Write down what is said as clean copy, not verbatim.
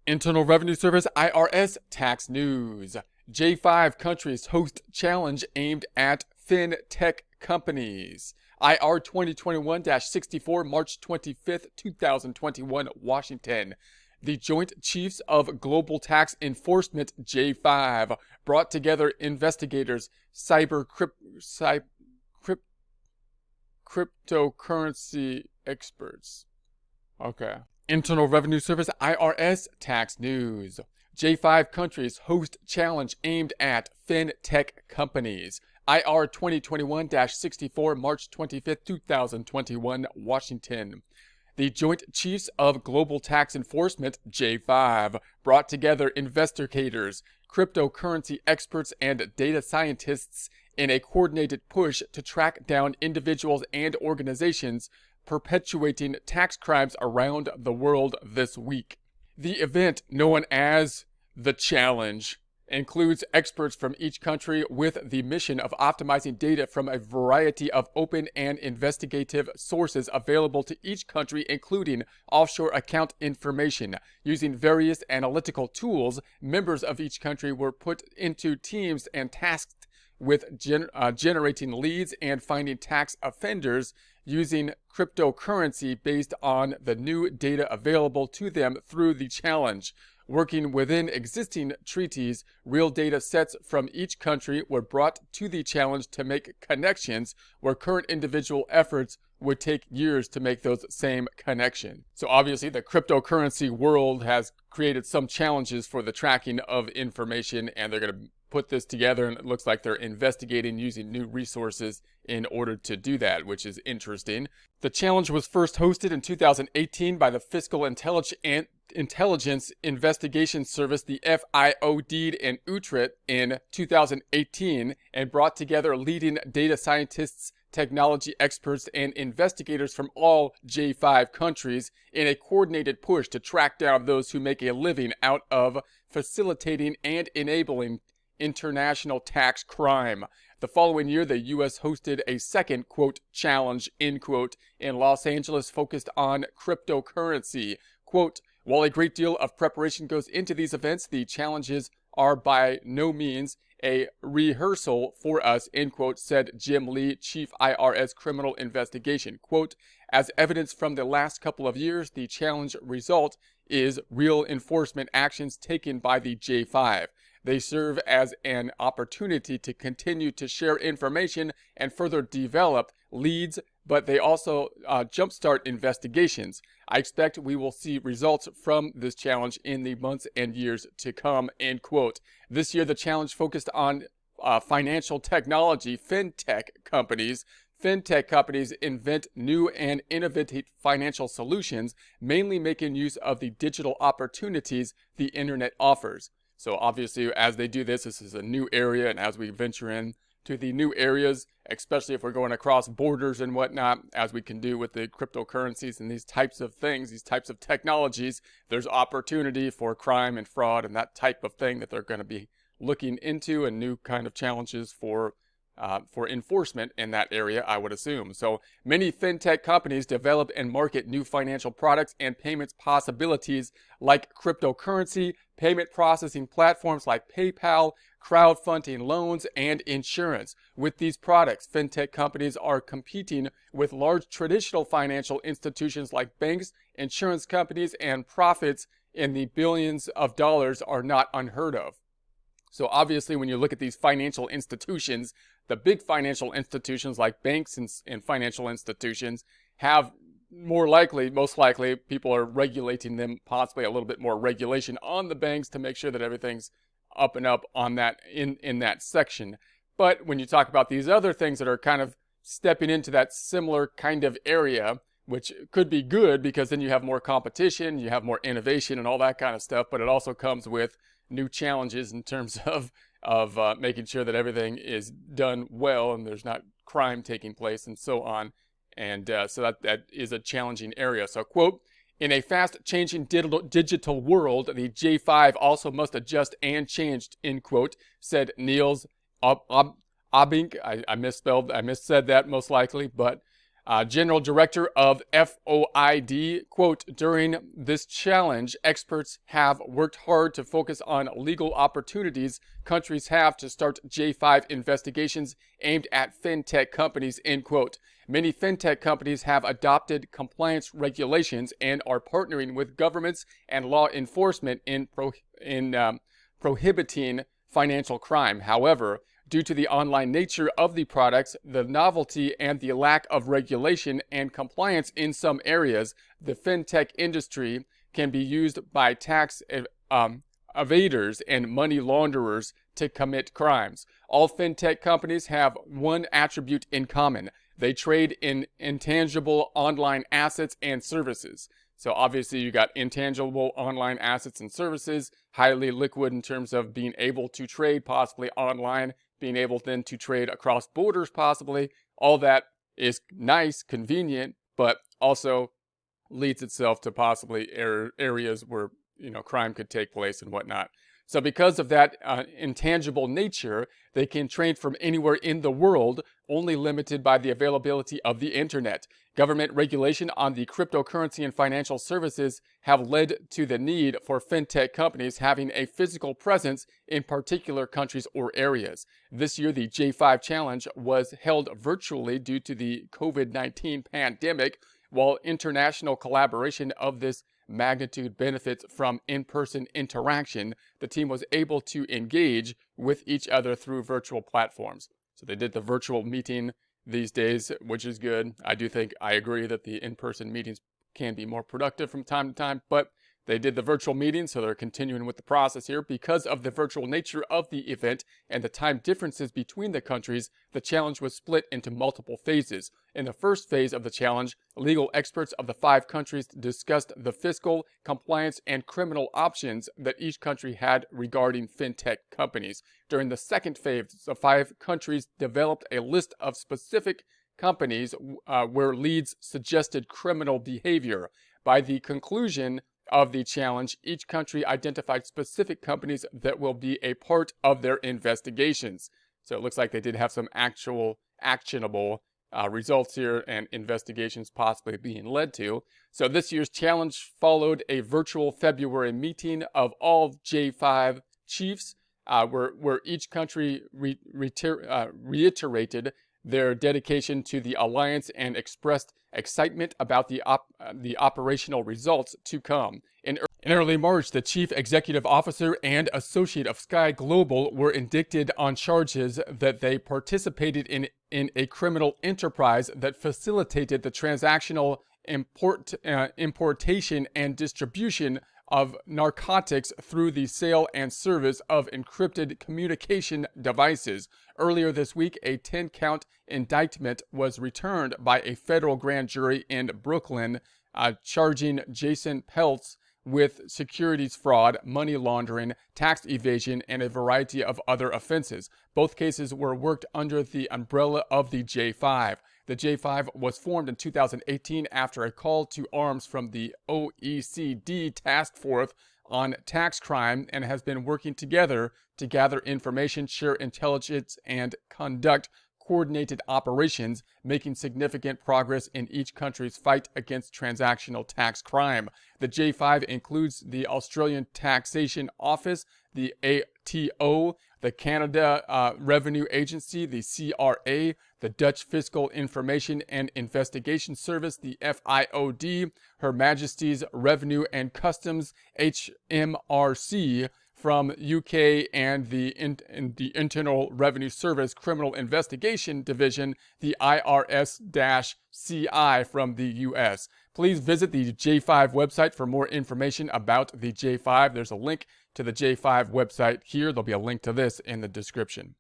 Internal Revenue Service IRS tax news. J5 countries host challenge aimed at FinTech companies. IR 2021-64, March 25th, 2021, Washington. The Joint Chiefs of Global Tax Enforcement, J5, brought together investigators, cryptocurrency experts. Okay. Internal Revenue Service IRS tax news. J5 countries host challenge aimed at FinTech companies. IR 2021-64, March 25th, 2021, Washington. The Joint Chiefs of Global Tax Enforcement, J5, brought together investigators, cryptocurrency experts, and data scientists in a coordinated push to track down individuals and organizations perpetuating tax crimes around the world this week. The event, known as The Challenge, includes experts from each country with the mission of optimizing data from a variety of open and investigative sources available to each country, including offshore account information. Using various analytical tools, members of each country were put into teams and tasked with generating leads and finding tax offenders using cryptocurrency based on the new data available to them through the challenge. Working within existing treaties, real data sets from each country were brought to the challenge to make connections where current individual efforts would take years to make those same connections. So obviously the cryptocurrency world has created some challenges for the tracking of information, and they're going to put this together, and it looks like they're investigating using new resources in order to do that, which is interesting. The challenge was first hosted in 2018 by the Fiscal Intelligence Investigation Service, the FIOD, in Utrecht in 2018, and brought together leading data scientists, technology experts, and investigators from all J5 countries in a coordinated push to track down those who make a living out of facilitating and enabling international tax crime. The following year, the U.S. hosted a second, quote, challenge, end quote, in Los Angeles focused on cryptocurrency. Quote, while a great deal of preparation goes into these events, the challenges are by no means a rehearsal for us, end quote, said Jim Lee, Chief IRS Criminal Investigation. Quote, as evidence from the last couple of years, the challenge result is real enforcement actions taken by the J5. They serve as an opportunity to continue to share information and further develop leads, but they also jumpstart investigations. I expect we will see results from this challenge in the months and years to come, end quote. This year, the challenge focused on financial technology, FinTech companies. FinTech companies invent new and innovative financial solutions, mainly making use of the digital opportunities the internet offers. So obviously, as they do this, this is a new area, and as we venture in to the new areas, especially if we're going across borders and whatnot, as we can do with the cryptocurrencies and these types of things, these types of technologies, there's opportunity for crime and fraud and that type of thing that they're going to be looking into, and new kind of challenges for enforcement in that area, I would assume. So many FinTech companies develop and market new financial products and payments possibilities like cryptocurrency, payment processing platforms like PayPal, crowdfunding loans, and insurance. With these products, FinTech companies are competing with large traditional financial institutions like banks, insurance companies, and profits in the billions of dollars are not unheard of. So obviously, when you look at these financial institutions, the big financial institutions like banks and financial institutions have most likely, people are regulating them, possibly a little bit more regulation on the banks to make sure that everything's up and up on that in that section. But when you talk about these other things that are kind of stepping into that similar kind of area, which could be good because then you have more competition, you have more innovation and all that kind of stuff, but it also comes with new challenges in terms of making sure that everything is done well and there's not crime taking place and so on. And so that is a challenging area. So, quote, in a fast-changing digital world, the J5 also must adjust and change, end quote, said Niels Abink. I missaid that most likely, but General Director of FOID, quote, during this challenge, experts have worked hard to focus on legal opportunities countries have to start J5 investigations aimed at fintech companies, end quote. Many fintech companies have adopted compliance regulations and are partnering with governments and law enforcement in prohibiting financial crime. However, due to the online nature of the products, the novelty, and the lack of regulation and compliance in some areas, the fintech industry can be used by tax evaders and money launderers to commit crimes. All fintech companies have one attribute in common. They trade in intangible online assets and services. So obviously you got intangible online assets and services, highly liquid in terms of being able to trade possibly online, being able then to trade across borders possibly. All that is nice, convenient, but also leads itself to possibly areas where, crime could take place and whatnot. So because of that intangible nature, they can trade from anywhere in the world, only limited by the availability of the internet. Government regulation on the cryptocurrency and financial services have led to the need for fintech companies having a physical presence in particular countries or areas. This year, the J5 Challenge was held virtually due to the COVID-19 pandemic, while international collaboration of this magnitude benefits from in-person interaction. The team was able to engage with each other through virtual platforms. So they did the virtual meeting these days, which is good. I agree that the in-person meetings can be more productive from time to time, but they did the virtual meeting, so they're continuing with the process here. Because of the virtual nature of the event and the time differences between the countries, the challenge was split into multiple phases. In the first phase of the challenge, legal experts of the 5 countries discussed the fiscal, compliance, and criminal options that each country had regarding fintech companies. During the second phase, the 5 countries developed a list of specific companies where leads suggested criminal behavior. By the conclusion of the challenge, each country identified specific companies that will be a part of their investigations. So it looks like they did have some actual actionable results here and investigations possibly being led to. So this year's challenge followed a virtual February meeting of all J5 chiefs where each country reiterated their dedication to the alliance and expressed excitement about the operational results to come. In early March, the chief executive officer and associate of Sky Global were indicted on charges that they participated in a criminal enterprise that facilitated the transactional importation and distribution of narcotics through the sale and service of encrypted communication devices. Earlier this week, a 10-count indictment was returned by a federal grand jury in Brooklyn, charging Jason Peltz with securities fraud, money laundering, tax evasion, and a variety of other offenses. Both cases were worked under the umbrella of the J5. The J5 was formed in 2018 after a call to arms from the OECD Task Force on Tax Crime and has been working together to gather information, share intelligence, and conduct coordinated operations, making significant progress in each country's fight against transactional tax crime. The J5 includes the Australian Taxation Office, the ATO, the Canada Revenue Agency, the CRA, the Dutch Fiscal Information and Investigation Service, the FIOD, Her Majesty's Revenue and Customs, HMRC, from UK, and the Internal Revenue Service Criminal Investigation Division, the IRS-CI from the US. Please visit the J5 website for more information about the J5. There's a link to the J5 website here. There'll be a link to this in the description.